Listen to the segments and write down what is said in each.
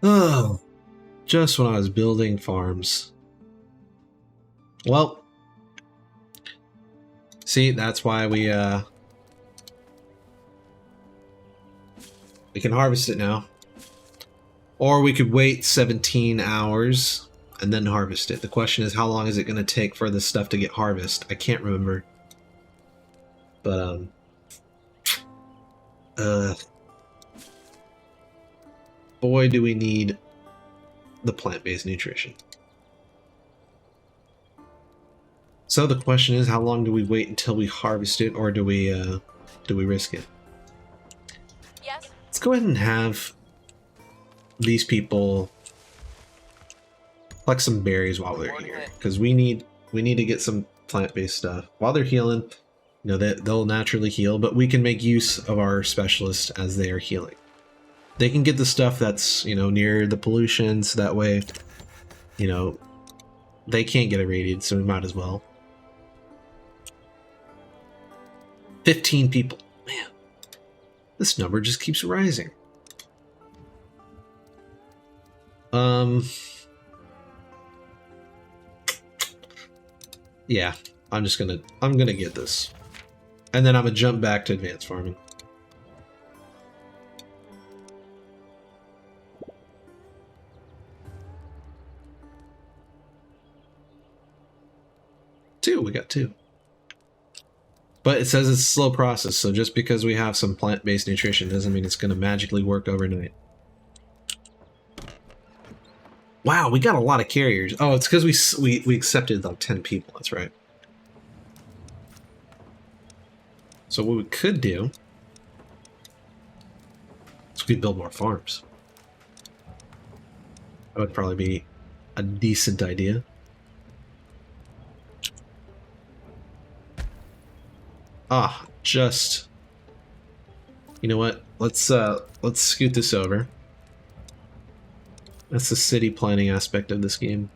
Oh, just when I was building farms. Well, see, that's why we can harvest it now. Or we could wait 17 hours and then harvest it. The question is, how long is it going to take for this stuff to get harvested? I can't remember. But, boy, do we need the plant-based nutrition. So the question is, how long do we wait until we harvest it, or do we risk it? Yes. Let's go ahead and have these people collect some berries while they're here, because we need to get some plant-based stuff while they're healing. You know, they'll naturally heal, but we can make use of our specialists as they are healing. They can get the stuff that's, you know, near the pollution, so that way, you know, they can't get irradiated, so we might as well. 15 people. Man, this number just keeps rising. Yeah, I'm gonna get this. And then I'm gonna jump back to advanced farming. We got 2. But it says it's a slow process, so just because we have some plant-based nutrition doesn't mean it's gonna magically work overnight. Wow, we got a lot of carriers. Oh, it's because we accepted like 10 people, that's right. So what we could do is we could build more farms. That would probably be a decent idea. Just, you know what? Let's scoot this over. That's the city planning aspect of this game.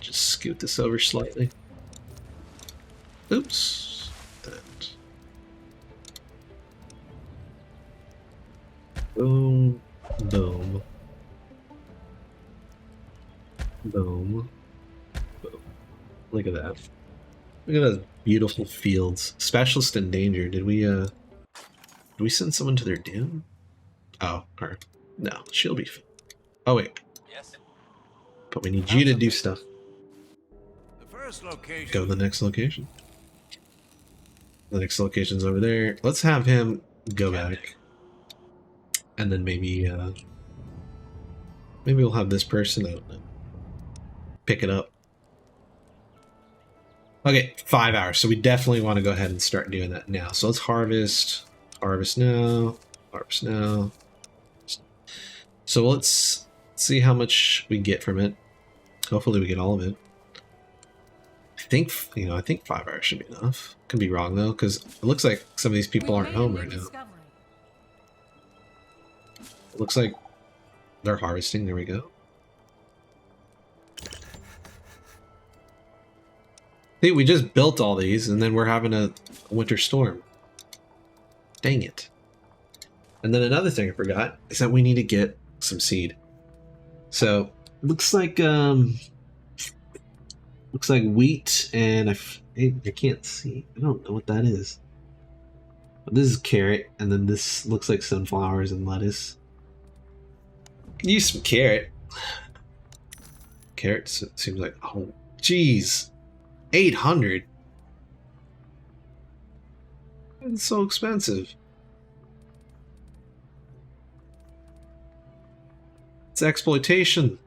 Just scoot this over slightly. Oops. That. Boom. Boom. Boom. Boom. Look at that. Look at those beautiful fields. Specialist in danger. Did we send someone to their doom? Oh, or no, she'll be. Oh wait. Yes. But we need you to do stuff. The first location. Go to the next location. The next location's over there. Let's have him go back. And then maybe we'll have this person pick it up. Okay, 5 hours. So we definitely want to go ahead and start doing that now. So let's harvest. Harvest now. Harvest now. So let's see how much we get from it. Hopefully we get all of it. I think 5 hours should be enough. Could be wrong though, because it looks like some of these people aren't home right now. It looks like they're harvesting. There we go. See, we just built all these, and then we're having a winter storm. Dang it. And then another thing I forgot is that we need to get some seed. So, looks like wheat, and I can't see. I don't know what that is. But this is carrot, and then this looks like sunflowers and lettuce. Can use some carrot. Carrot seems like, oh, jeez. 800. It's so expensive. It's exploitation.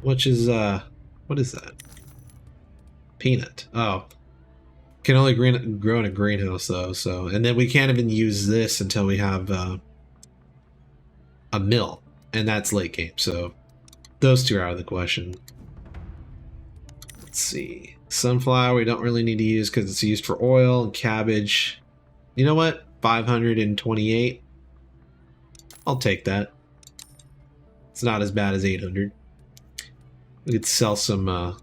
Which is what is that? Peanut. Oh. Can only grow in a greenhouse though, so and then we can't even use this until we have a mill. And that's late game, so those two are out of the question. Let's see. Sunflower we don't really need to use because it's used for oil, and cabbage. You know what? 528. I'll take that. It's not as bad as 800. We could sell some of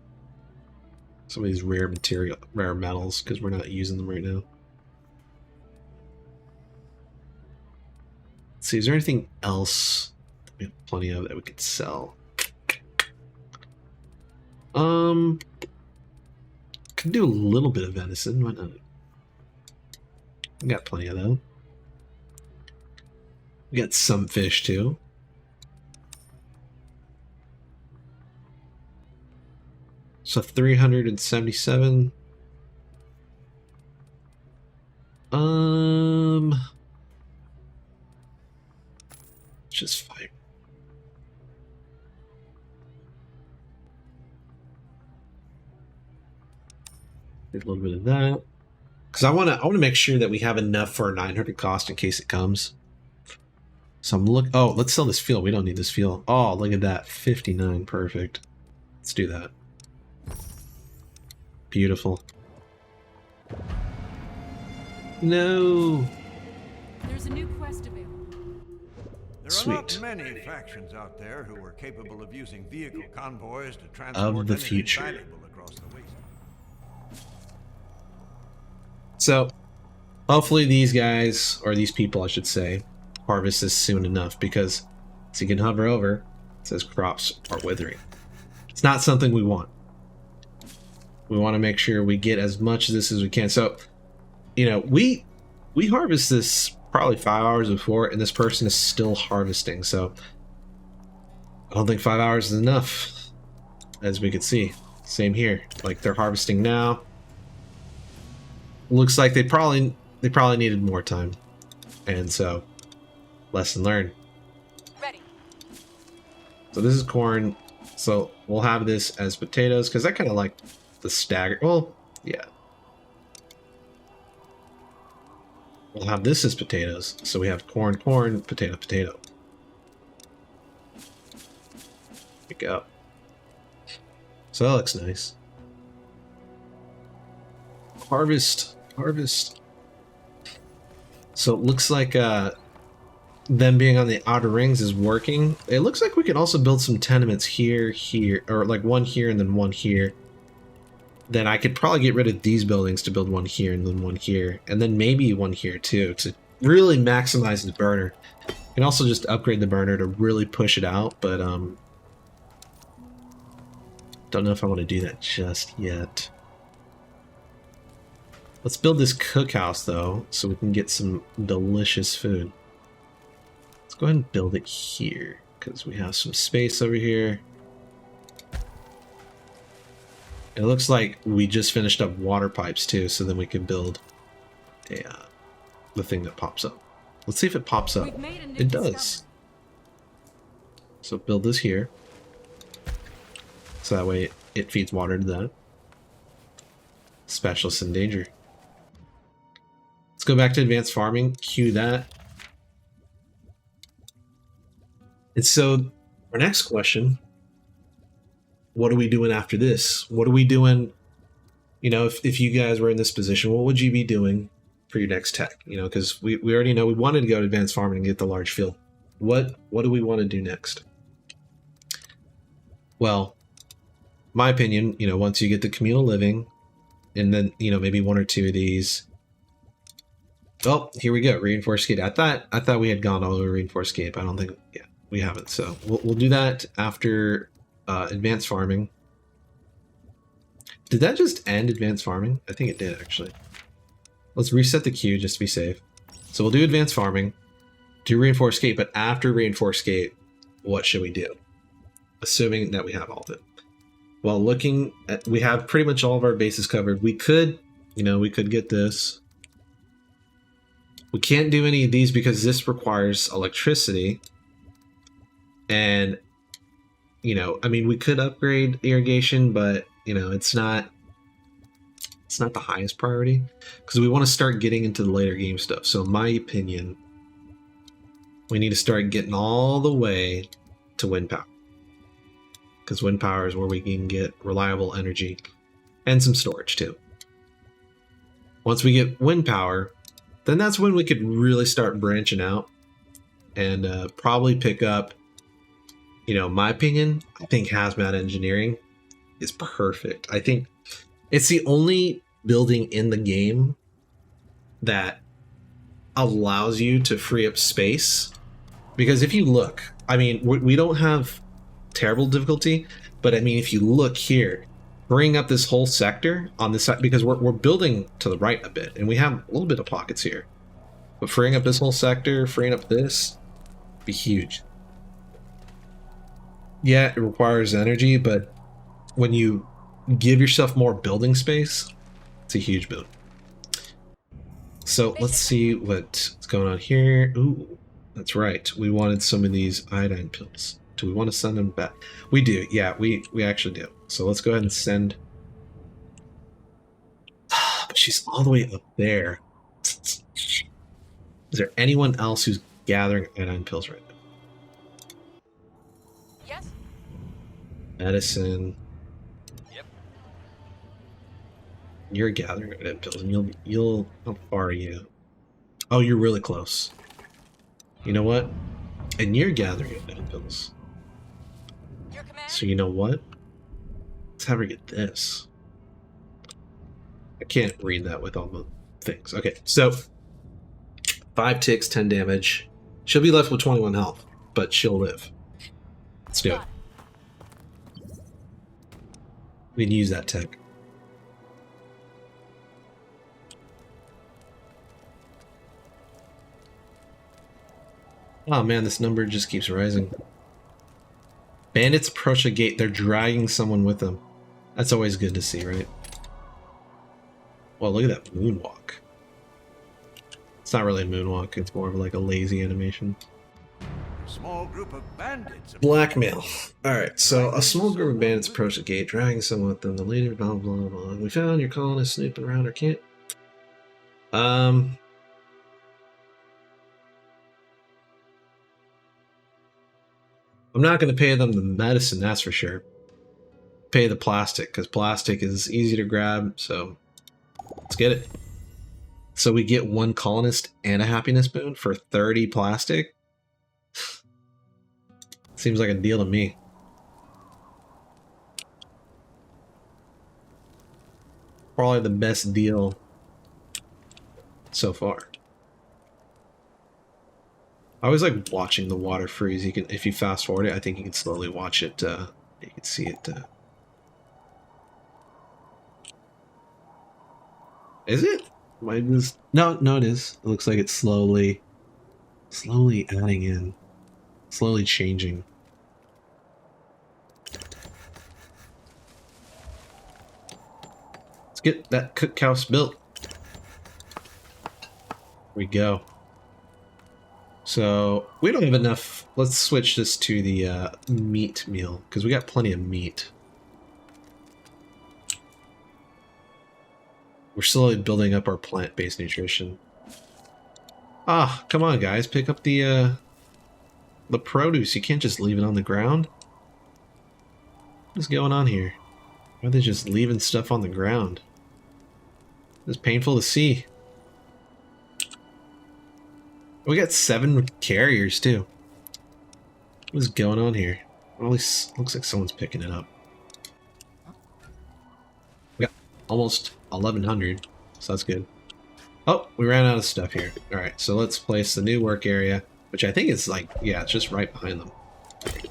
these rare metals because we're not using them right now. Let's see, is there anything else that we have plenty of that we could sell? Could do a little bit of venison, why not? We got plenty of that. We got some fish too. So 377. Just fine. A little bit of that. Because I want to make sure that we have enough for a 900 cost in case it comes. So I'm oh, let's sell this fuel. We don't need this fuel. Oh, look at that. 59. Perfect. Let's do that. Beautiful. No. There's a new quest available. There are Sweet. not many factions out there who are capable of using vehicle convoys to transport Of the anything future. valuable across the waste. So, hopefully these guys, or these people I should say, harvest this soon enough, because as you can hover over, it says crops are withering. It's not something we want. We want to make sure we get as much of this as we can. So, you know, we harvest this probably 5 hours before, and this person is still harvesting. So, I don't think 5 hours is enough, as we can see. Same here. Like, they're harvesting now. Looks like they probably needed more time, and so lesson learned. Ready. So this is corn. So we'll have this as potatoes because I kind of like the stagger. Well, yeah. We'll have this as potatoes. So we have corn, corn, potato, potato. There we go. So that looks nice. Harvest. So it looks like them being on the outer rings is working. It looks like we can also build some tenements here, or like one here and then one here. Then I could probably get rid of these buildings to build one here and then one here, and then maybe one here too to really maximize the burner. You can also just upgrade the burner to really push it out, but don't know if I want to do that just yet. Let's build this cookhouse, though, so we can get some delicious food. Let's go ahead and build it here, because we have some space over here. It looks like we just finished up water pipes, too, so then we can build the thing that pops up. Let's see if it pops up. It does. So build this here. So that way it feeds water to that. Specialists in danger. Let's go back to advanced farming, cue that. And so our next question, what are we doing after this? What are we doing, you know, if you guys were in this position, what would you be doing for your next tech? You know, because we already know we wanted to go to advanced farming and get the large field. What do we want to do next? Well, my opinion, you know, once you get the communal living, and then, you know, maybe one or two of these. Oh, here we go. Reinforced gate. I thought we had gone all over reinforced gate. I don't think, yeah, we haven't. So we'll do that after advanced farming. Did that just end advanced farming? I think it did, actually. Let's reset the queue just to be safe. So we'll do advanced farming, do reinforced gate, but after reinforced gate, what should we do? Assuming that we have all of it. Well, looking at, we have pretty much all of our bases covered. We could, you know, we could get this. We can't do any of these because this requires electricity. And, you know, I mean, we could upgrade irrigation, but, you know, it's not the highest priority because we want to start getting into the later game stuff. So in my opinion, we need to start getting all the way to wind power. Because wind power is where we can get reliable energy and some storage too. Once we get wind power, then that's when we could really start branching out and probably pick up, you know, my opinion, I think hazmat engineering is perfect. I think it's the only building in the game that allows you to free up space Because if you look, I mean, we don't have terrible difficulty, but I mean, if you look here, bring up this whole sector on this side, because we're building to the right a bit, and we have a little bit of pockets here. But freeing up this whole sector, freeing up this, be huge. Yeah, it requires energy, but when you give yourself more building space, it's a huge boon. So let's see what's going on here. Ooh, that's right. We wanted some of these iodine pills. Do we want to send them back? We do. Yeah, we actually do. So let's go ahead and send. But she's all the way up there. Is there anyone else who's gathering iodine pills right now? Yes. Medicine. Yep. You're gathering iodine pills, and you'll. How far are you? Oh, you're really close. You know what? And you're gathering iodine pills. Your command. So you know what? Let's have her get this. I can't read that with all the things. Okay, so 5 ticks, 10 damage. She'll be left with 21 health, but she'll live. Let's do it. We can use that tech. Oh man, this number just keeps rising. Bandits approach a gate. They're dragging someone with them. That's always good to see, right? Well, look at that moonwalk. It's not really a moonwalk. It's more of like a lazy animation. A small group of bandits. Blackmail. Alright, so a small group of bandits approach the gate, dragging someone with them. The leader, blah, blah, blah. We found your colonists snooping around our camp. I'm not going to pay them the medicine, that's for sure. Pay the plastic, because plastic is easy to grab, so let's get it. So we get 1 colonist and a happiness boon for 30 plastic? Seems like a deal to me. Probably the best deal so far. I always like watching the water freeze. You can, if you fast forward it, I think you can slowly watch it. You can see it. Is it? Might just no, it is. It looks like it's slowly adding in, slowly changing. Let's get that cookhouse built. Here we go. So we don't have enough. Let's switch this to the meat meal because we got plenty of meat. We're slowly building up our plant-based nutrition. Ah, come on, guys, pick up the produce. You can't just leave it on the ground. What's going on here? Why are they just leaving stuff on the ground? It's painful to see. We got 7 carriers too. What's going on here? Well, at least looks like someone's picking it up. We got almost 1100, so that's good. Oh, we ran out of stuff here. All right, so let's place the new work area, which I think is like, yeah, it's just right behind them. There you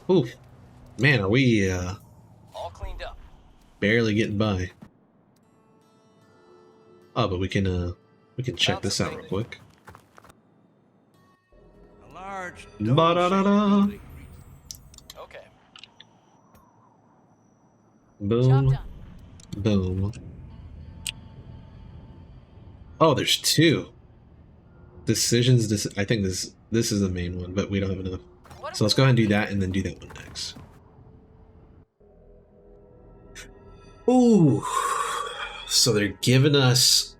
go. Ooh, man, are we All cleaned up. barely getting by? Oh, but we can check this out real quick. A large Ba-da-da-da. Okay. Job Boom, done. boom. Oh, there's 2 decisions. I think this is the main one, but we don't have enough. So let's go ahead and do that, and then do that one next. Ooh, so they're giving us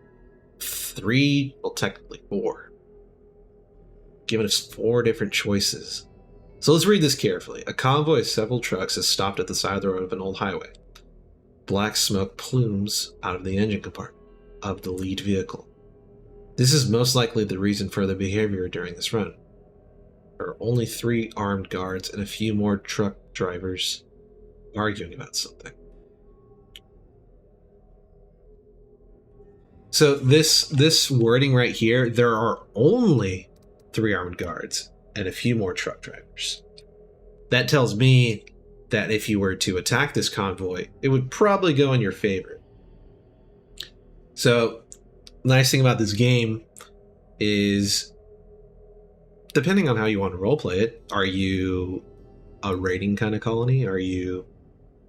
3, well, technically 4. Giving us 4 different choices. So let's read this carefully. A convoy of several trucks has stopped at the side of the road of an old highway. Black smoke plumes out of the engine compartment of the lead vehicle. This is most likely the reason for the behavior during this run. There are only 3 armed guards and a few more truck drivers arguing about something. So this wording right here, there are only 3 armored guards, and a few more truck drivers. That tells me that if you were to attack this convoy, it would probably go in your favor. So, nice thing about this game is, depending on how you want to roleplay it, are you a raiding kind of colony? Are you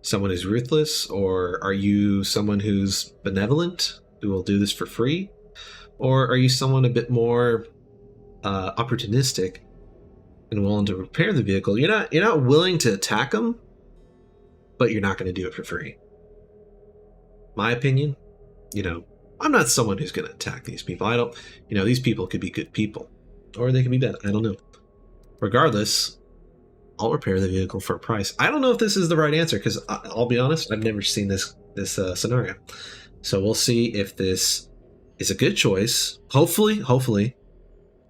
someone who's ruthless? Or are you someone who's benevolent, who will do this for free? Or are you someone a bit more opportunistic and willing to repair the vehicle? You're not willing to attack them, but you're not going to do it for free. My opinion, I'm not someone who's going to attack these people. I don't, these people could be good people, or they could be bad. I don't know. Regardless, I'll repair the vehicle for a price. I don't know if this is the right answer, because I'll be honest, I've never seen this scenario. So we'll see if this is a good choice. Hopefully,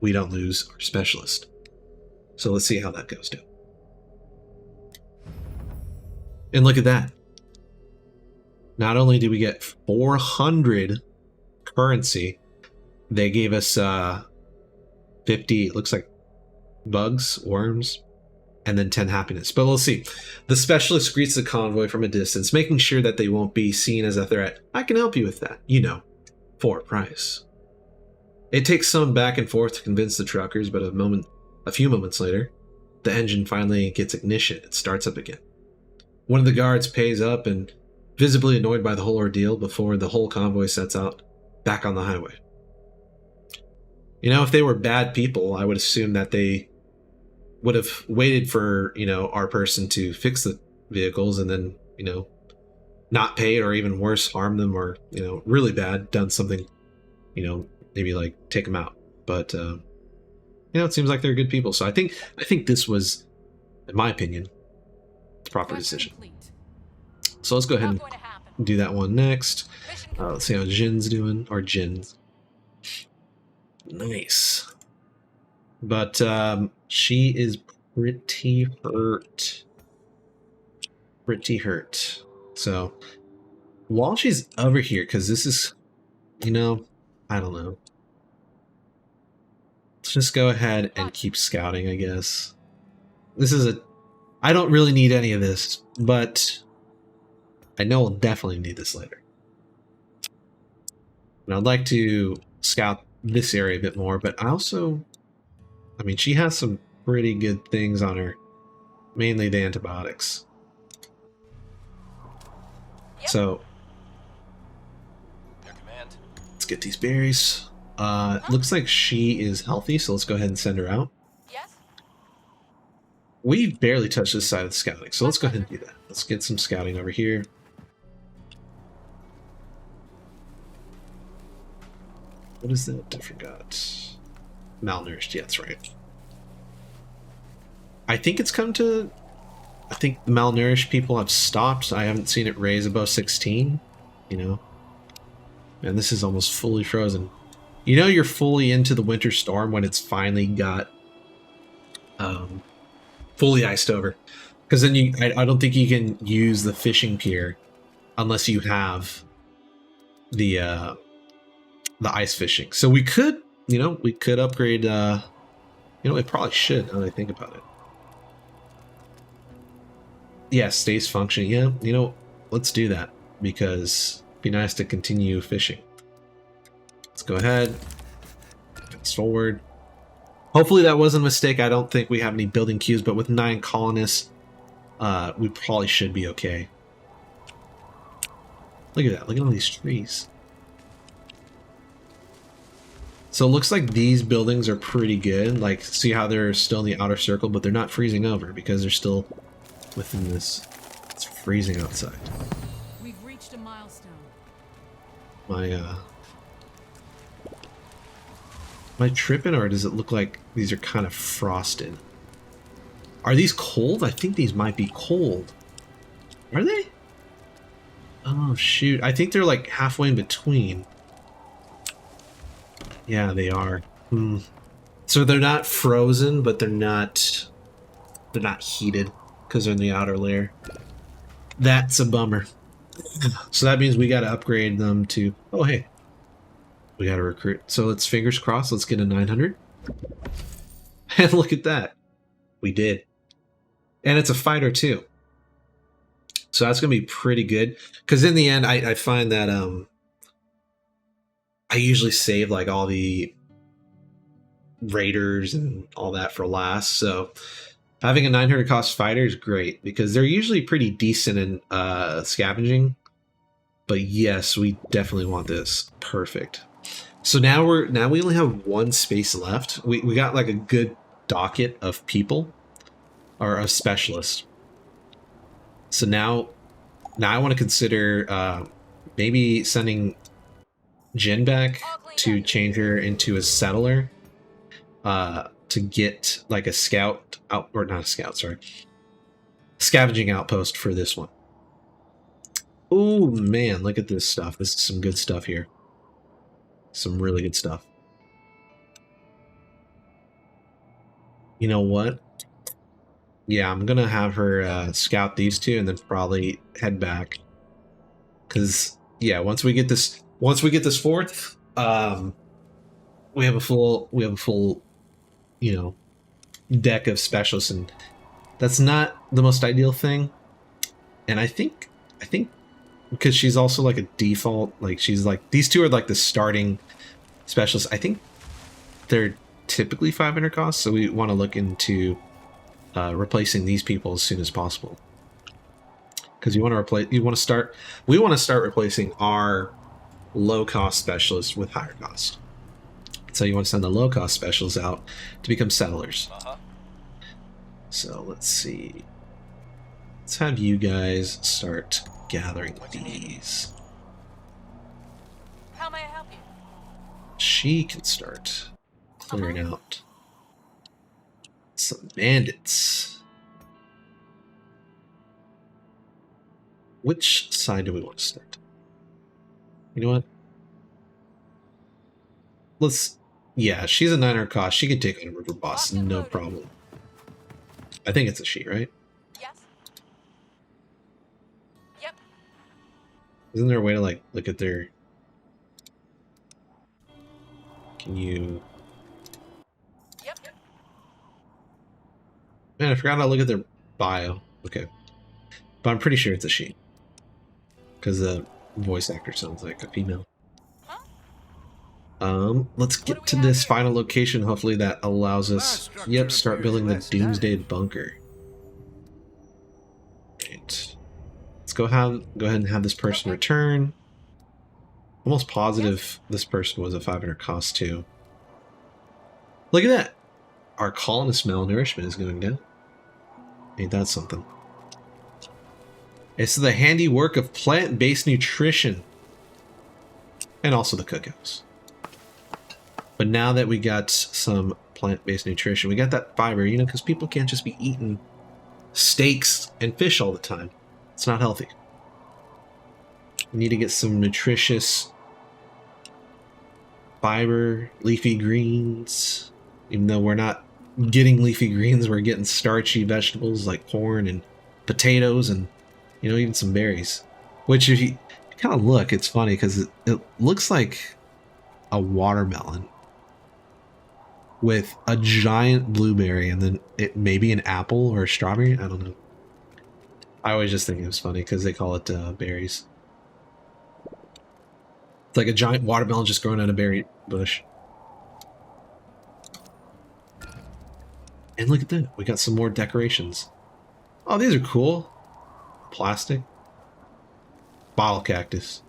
we don't lose our specialist. So let's see how that goes down. And look at that. Not only did we get 400 currency, they gave us 50, it looks like bugs, worms, and then 10 happiness. But we'll see. The specialist greets the convoy from a distance, making sure that they won't be seen as a threat. I can help you with that, for a price. It takes some back and forth to convince the truckers, but a few moments later, the engine finally gets ignition. It starts up again. One of the guards pays up and, visibly annoyed by the whole ordeal, before the whole convoy sets out back on the highway. If they were bad people, I would assume that they would have waited for, our person to fix the vehicles and then, not pay it, or even worse, harm them, or, really bad, done something, maybe like take them out. But, it seems like they're good people. So I think this was, in my opinion, the proper decision. So let's go ahead and do that one next. Let's see how Jin's doing, or Jin's. Nice. But she is pretty hurt. So while she's over here, because this is, I don't know. Let's just go ahead and keep scouting, I guess. I don't really need any of this, but I know I'll definitely need this later. And I'd like to scout this area a bit more, but she has some pretty good things on her. Mainly the antibiotics. Yep. So, Your command. let's get these berries. Looks like she is healthy, so let's go ahead and send her out. Yes? We've barely touched this side of the scouting, so let's go ahead and do that. Let's get some scouting over here. What is that? I forgot. Malnourished, yeah, that's right. I think the malnourished people have stopped. I haven't seen it raise above 16, And this is almost fully frozen. You're fully into the winter storm when it's finally got fully iced over. Because then I don't think you can use the fishing pier unless you have the ice fishing. So we could upgrade, we probably should, now that I think about it. Yeah, stays functioning. Yeah, let's do that, because it'd be nice to continue fishing. Let's go ahead. Fast forward. Hopefully that wasn't a mistake. I don't think we have any building queues, but with 9 colonists, we probably should be okay. Look at that. Look at all these trees. So it looks like these buildings are pretty good. Like, see how they're still in the outer circle, but they're not freezing over because they're still within this. It's freezing outside. We've reached a milestone. Am I tripping, or does it look like these are kind of frosted? Are these cold? I think these might be cold. Are they? Oh, shoot. I think they're like halfway in between. Yeah, they are. So they're not frozen, but they're not heated because they're in the outer layer. That's a bummer. So that means we got to upgrade them to... Oh, hey. We got to recruit. So let's fingers crossed. Let's get a 900. And look at that. We did. And it's a fighter too. So that's going to be pretty good. Because in the end, I find that I usually save like all the raiders and all that for last. So having a 900 cost fighter is great because they're usually pretty decent in scavenging. But yes, we definitely want this. Perfect. So now we only have one space left. We got like a good docket of people or of specialists. So now I want to consider maybe sending Jin back to change her into a settler to get like a scout out, or not a scout, sorry, scavenging outpost for this one. Oh man, look at this stuff. This is some good stuff here. Some really good stuff. You know what? Yeah, I'm gonna have her scout these two and then probably head back. Cause yeah, once we get this fourth, we have a full, you know, deck of specialists, and that's not the most ideal thing. And I think because she's also like a default, like she's like, these two are like the starting specialists. I think they're typically 500 costs, so we want to look into replacing these people as soon as possible. Because we want to start replacing our low cost specialists with higher cost. So you want to send the low cost specialists out to become settlers. So let's see. Let's have you guys start gathering these. How may I help you? She can start clearing out some bandits. Which side do we want to start? You know what? Yeah, she's a 900 cost. She can take on a river boss, no problem. I think it's a she, right? Yes. Yep. Isn't there a way to like look at their... Can you... Yep. Man, I forgot how to look at their bio. Okay. But I'm pretty sure it's a she. Because the voice actor sounds like a female. Let's get to this final location. Hopefully that allows us... Yep, start building the Doomsday Bunker. Right. Let's go ahead and have this person return. Almost positive this person was a 500 cost too. Look at that! Our colonist malnourishment is going down. Ain't that something? It's the handiwork of plant-based nutrition. And also the cookhouse. But now that we got some plant-based nutrition, we got that fiber, you know, because people can't just be eating steaks and fish all the time. It's not healthy. We need to get some nutritious fiber, leafy greens. Even though we're not getting leafy greens, we're getting starchy vegetables like corn and potatoes and, you know, even some berries. Which if you kind of look, it's funny because it looks like a watermelon with a giant blueberry and then it maybe an apple or a strawberry. I don't know. I always just think it was funny because they call it berries. It's like a giant watermelon just growing out a berry bush. And look at that. We got some more decorations. Oh, these are cool. Plastic. Bottle cactus.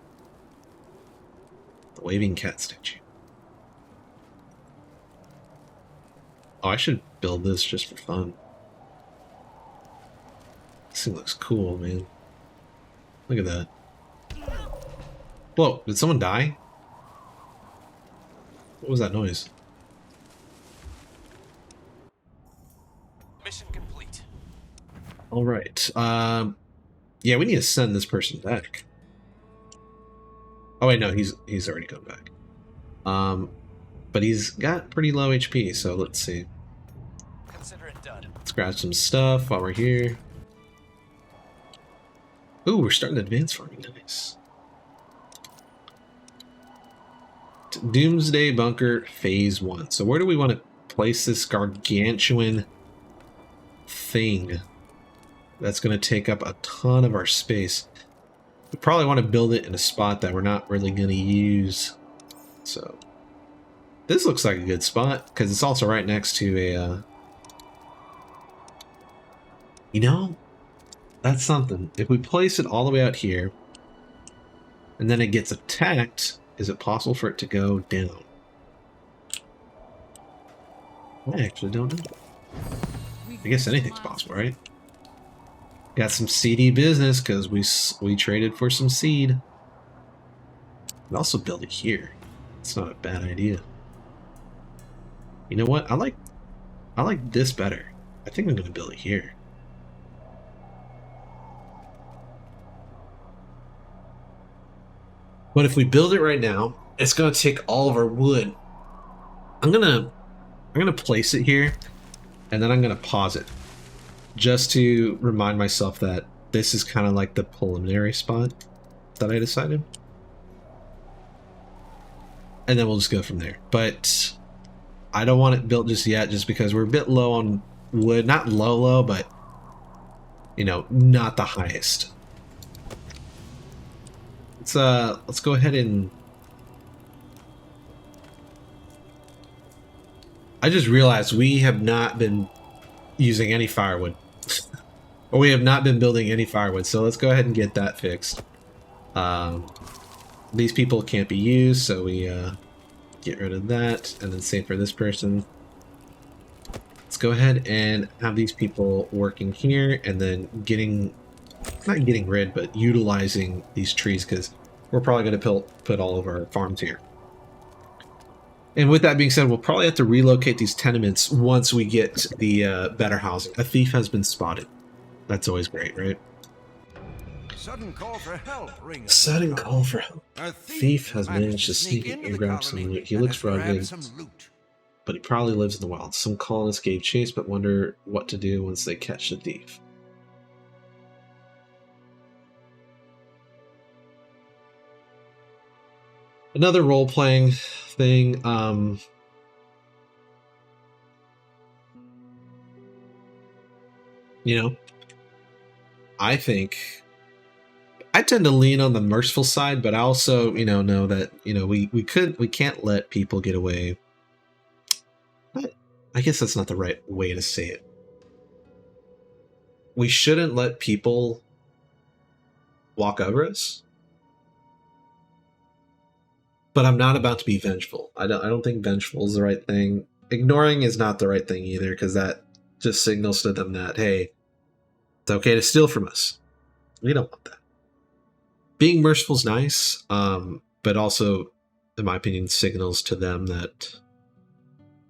The waving cat statue. Oh, I should build this just for fun. This thing looks cool, man. Look at that. Whoa, did someone die? What was that noise? Mission complete. All right. Yeah, we need to send this person back. Oh wait, no, he's already come back. But he's got pretty low HP, so let's see. Consider it done. Let's grab some stuff while we're here. Ooh, we're starting advanced farming. Nice. Doomsday Bunker Phase 1. So where do we want to place this gargantuan thing that's going to take up a ton of our space. We probably want to build it in a spot that we're not really going to use. So this looks like a good spot because it's also right next to a you know, that's something. If we place it all the way out here and then it gets attacked, is it possible for it to go down? I actually don't know. I guess anything's possible, right? Got some seedy business because we traded for some seed. We also build it here. It's not a bad idea. You know what? I like this better. I think I'm gonna build it here. But if we build it right now, it's gonna take all of our wood. I'm gonna place it here, and then I'm gonna pause it, just to remind myself that this is kind of like the preliminary spot that I decided. And then we'll just go from there. But I don't want it built just yet, just because we're a bit low on wood. Not low, but, you know, not the highest. Let's go ahead and... I just realized we have not been using any firewood. Or we have not been building any firewood, so let's go ahead and get that fixed. These people can't be used, so we get rid of that, and then same for this person. Let's go ahead and have these people working here, and then not getting rid, but utilizing these trees, because we're probably going to put all of our farms here. And with that being said, we'll probably have to relocate these tenements once we get the better housing. A thief has been spotted. That's always great, right? Sudden call for help rings. Sudden call for help. A Thief has managed to sneak in and grab some loot. He looks rugged, but he probably lives in the wild. Some colonists gave chase, but wonder what to do once they catch the thief. Another role-playing thing. You know, I think I tend to lean on the merciful side, but I also, you know that, you know, we can't let people get away. I guess that's not the right way to say it. We shouldn't let people walk over us. But I'm not about to be vengeful. I don't think vengeful is the right thing. Ignoring is not the right thing either, because that just signals to them that, hey, it's okay to steal from us. We don't want that. Being merciful is nice, but also, in my opinion, signals to them that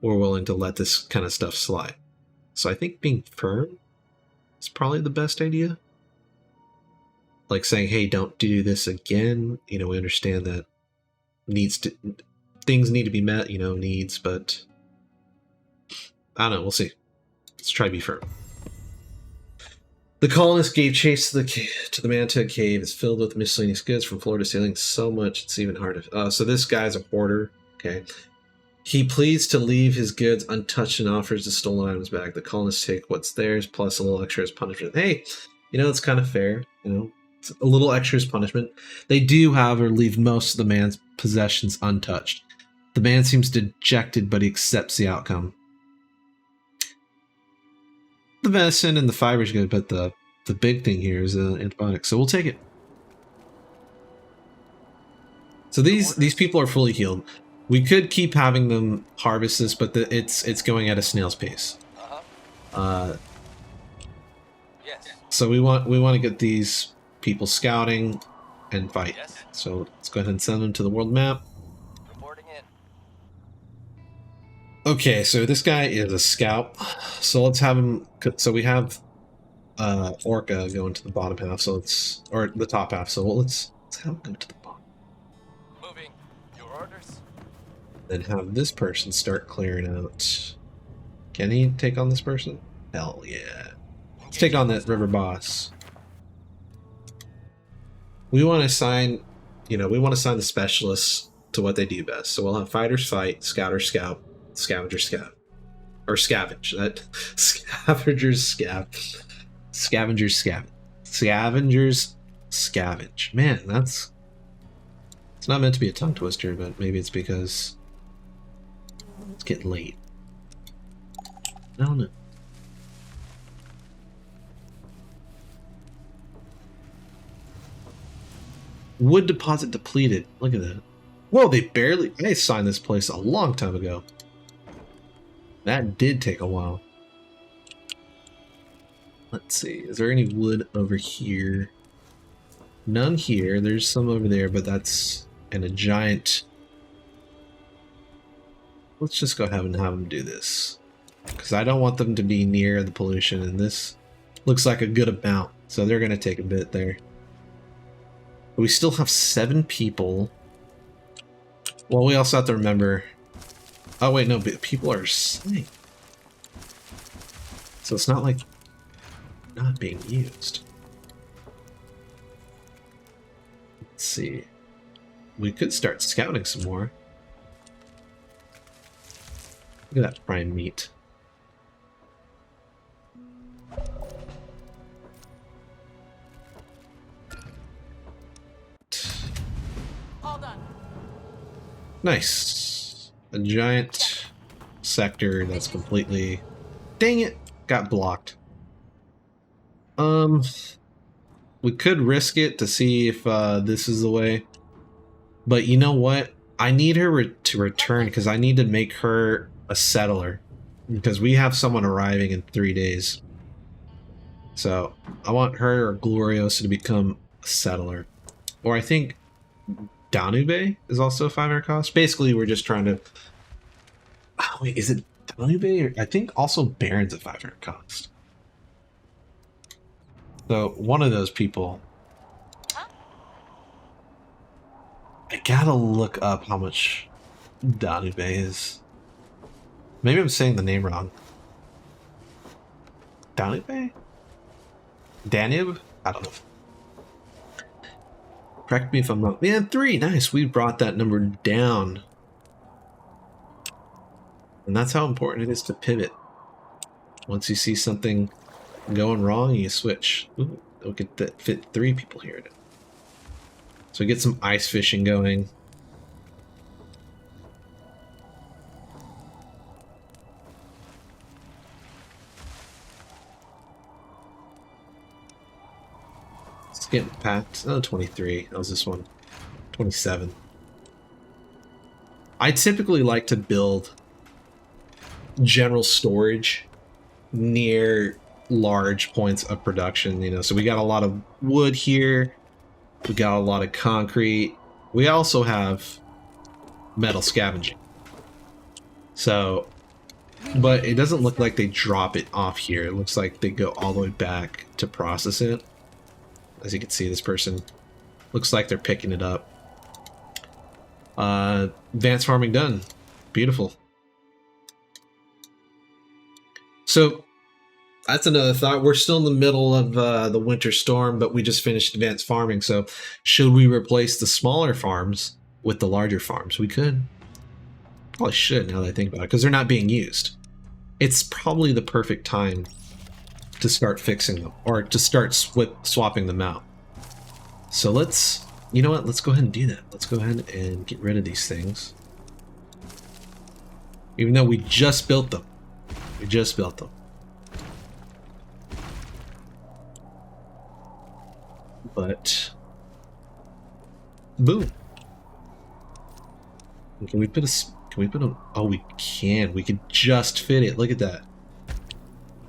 we're willing to let this kind of stuff slide. So I think being firm is probably the best idea. Like saying, hey, don't do this again. You know, we understand that things need to be met, you know, needs, but I don't know, we'll see. Let's try to be firm. The colonists gave chase to the Manta cave. It's filled with miscellaneous goods from floor to ceiling, so much it's even hard to... so this guy's a hoarder, okay? He pleads to leave his goods untouched and offers the stolen items back. The colonists take what's theirs, plus a little extra as punishment. Hey, you know, it's kind of fair, you know? It's a little extra as punishment. They do, however, leave most of the man's possessions untouched. The man seems dejected, but he accepts the outcome. The medicine and the fiber is good, but the big thing here is antibiotics, so we'll take it. So these people are fully healed. We could keep having them harvest this, but it's going at a snail's pace. Yes. So we want to get these people scouting and fight. Yes. So let's go ahead and send them to the world map. Reporting in. Okay, so this guy is a scout. So let's have him. So we have Orca going to the bottom half. Or the top half. So let's have him go to the bottom. Moving. Your orders. Then have this person start clearing out. Can he take on this person? Hell yeah. Let's take on that river boss. We want to assign, the specialists to what they do best. So we'll have fighters fight, scouters scout, scavenger scout. Or scavenge. That scavengers scavenge. Man, that's it's not meant to be a tongue twister, but maybe it's because it's getting late. I don't know. Wood deposit depleted. Look at that. Whoa, I signed this place a long time ago. That did take a while. Let's see. Is there any wood over here? None here. There's some over there, but that's in a giant... Let's just go ahead and have them do this. Because I don't want them to be near the pollution, and this looks like a good amount. So they're going to take a bit there. But we still have 7 people. Well, we also have to remember... Oh wait, no, people are sleeping. So it's not like not being used. Let's see. We could start scouting some more. Look at that prime meat. All done. Nice. A giant sector that's completely... Dang it! Got blocked. We could risk it to see if this is the way. But you know what? I need her to return because I need to make her a settler. Because we have someone arriving in 3 days. So I want her or Gloriosa to become a settler. Or I think Danube is also a 500 cost. Basically, we're just trying to... Oh, wait, is it Danube? Or I think also Baron's a 500 cost. So one of those people... I gotta look up how much Danube is. Maybe I'm saying the name wrong. Danube? Danube? I don't know. Correct me if I'm wrong. Man, 3! Nice! We brought that number down. And that's how important it is to pivot. Once you see something going wrong, you switch. Ooh, look at that, fit 3 people here. So we get some ice fishing going. It's getting packed. Oh, 23. That was this one. 27. I typically like to build general storage near large points of production, you know. So we got a lot of wood here. We got a lot of concrete. We also have metal scavenging. So, but it doesn't look like they drop it off here. It looks like they go all the way back to process it. As you can see, this person looks like they're picking it up. Advanced farming done. Beautiful. So that's another thought. We're still in the middle of the winter storm, but we just finished advanced farming. So should we replace the smaller farms with the larger farms? We could. Probably should, now that I think about it, because they're not being used. It's probably the perfect time to start fixing them, or to start swapping them out. So let's, you know what, let's go ahead and do that. Let's go ahead and get rid of these things. Even though we just built them. We just built them. But boom. Can we put a oh, we can. We could just fit it. Look at that.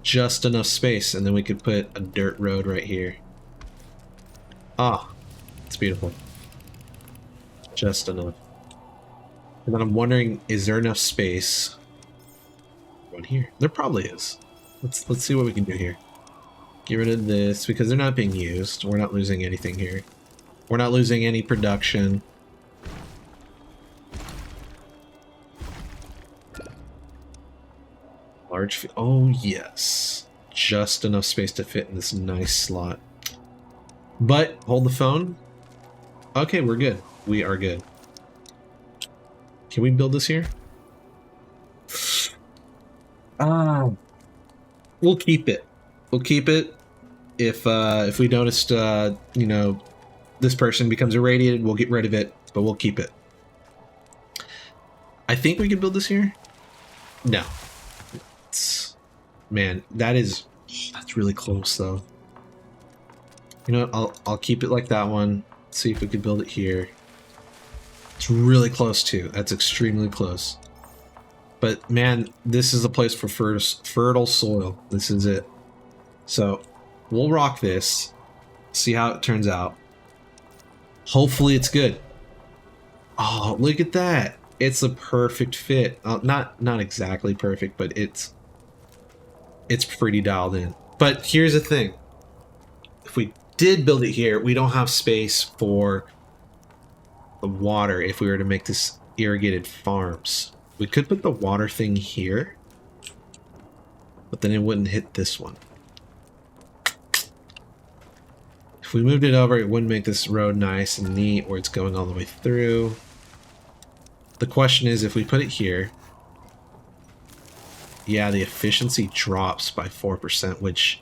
Just enough space, and then we could put a dirt road right here. Ah, it's beautiful. Just enough. And then I'm wondering, is there enough space right here? There probably is. Let's see what we can do here. Get rid of this, because they're not being used. We're not losing anything here. We're not losing any production. Large, oh yes. Just enough space to fit in this nice slot. But, hold the phone. Okay, we're good. We are good. Can we build this here? We'll keep it. We'll keep it. If we noticed, you know, this person becomes irradiated, we'll get rid of it, but we'll keep it. I think we can build this here. No. Man, that's really close though. You know what? I'll keep it like that one. See if we can build it here. It's really close too. That's extremely close. But man, this is a place for fertile soil. This is it. So we'll rock this. See how it turns out. Hopefully it's good. Oh, look at that. It's a perfect fit. Not exactly perfect, but it's pretty dialed in. But here's the thing. If we did build it here, we don't have space for the water if we were to make this irrigated farms. We could put the water thing here, but then it wouldn't hit this one. If we moved it over, it wouldn't make this road nice and neat where it's going all the way through. The question is, if we put it here, yeah, the efficiency drops by 4%, which,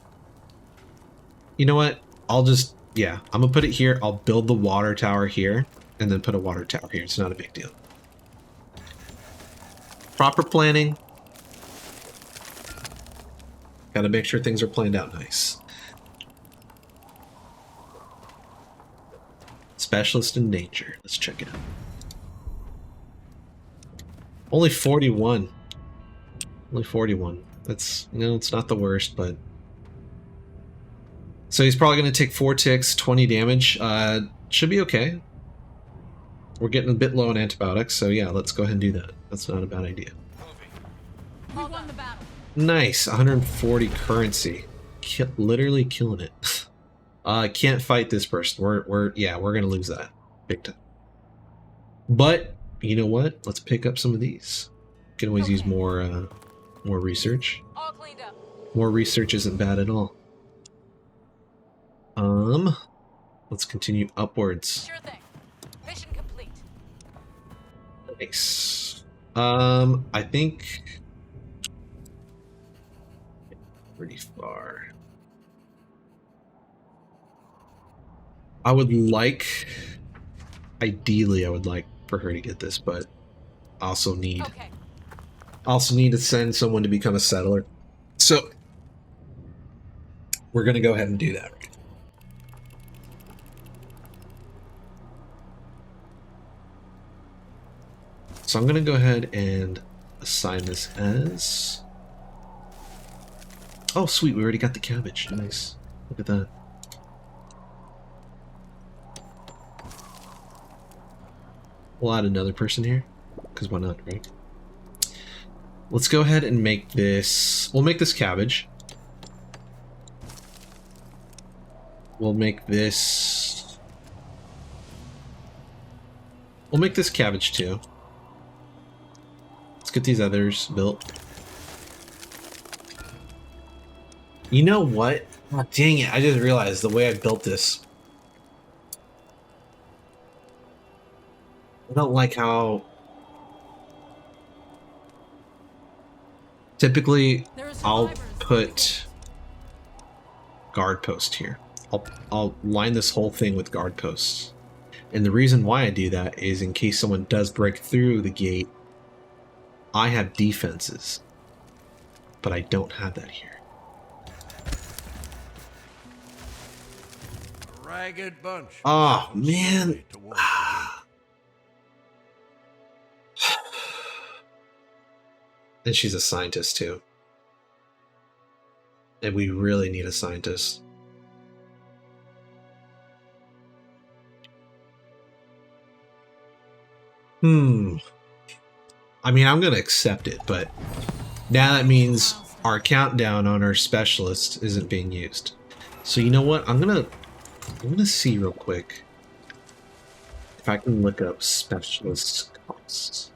you know what? I'm gonna put it here. I'll build the water tower here and then put a water tower here. It's not a big deal. Proper planning. Gotta make sure things are planned out nice. Specialist in nature. Let's check it out. Only 41. Only 41. That's, you know, it's not the worst, but... So he's probably going to take 4 ticks, 20 damage. Should be okay. We're getting a bit low on antibiotics, so yeah, let's go ahead and do that. That's not a bad idea. We won the battle. Nice, 140 currency. Literally killing it. Can't fight this person. We're gonna lose that big time. But you know what? Let's pick up some of these. Can always use more research. All cleaned up. More research isn't bad at all. Let's continue upwards. Sure thing. Mission complete. Nice. I think pretty far. Ideally I would like for her to get this, but also need to send someone to become a settler. So we're gonna go ahead and do that. So I'm gonna go ahead and assign this as... Oh sweet, we already got the cabbage. Nice. Look at that. We'll add another person here, because why not, right? Let's go ahead and make this... We'll make this cabbage. We'll make this... We'll make this cabbage too. Let's get these others built. You know what? Oh, dang it, I just realized the way I built this. I don't like how... Typically, I'll put guard post here. I'll line this whole thing with guard posts. And the reason why I do that is in case someone does break through the gate, I have defenses. But I don't have that here. A ragged bunch. Oh, man. And she's a scientist too. And we really need a scientist. I mean, I'm gonna accept it, but now that means our countdown on our specialist isn't being used. So you know what? I'm gonna see real quick if I can look up specialist costs.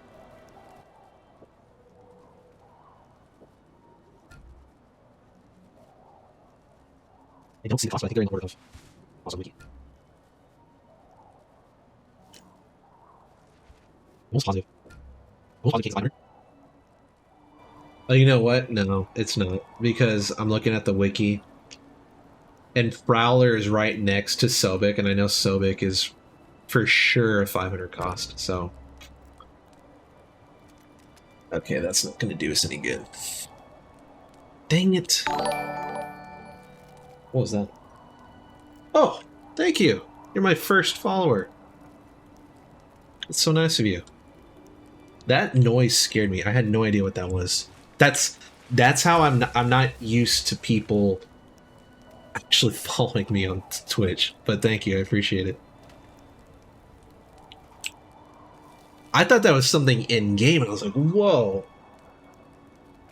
I don't see the cost, but I think they're in the order of also wiki. Almost positive. Almost positive case 500. Oh, you know what? No, it's not. Because I'm looking at the wiki, and Prowler is right next to Sobek, and I know Sobek is for sure a 500 cost, so... Okay, that's not going to do us any good. Dang it. What was that? Oh, thank you. You're my first follower. That's so nice of you. That noise scared me. I had no idea what that was. That's how I'm not used to people actually following me on Twitch. But thank you, I appreciate it. I thought that was something in game, and I was like, whoa.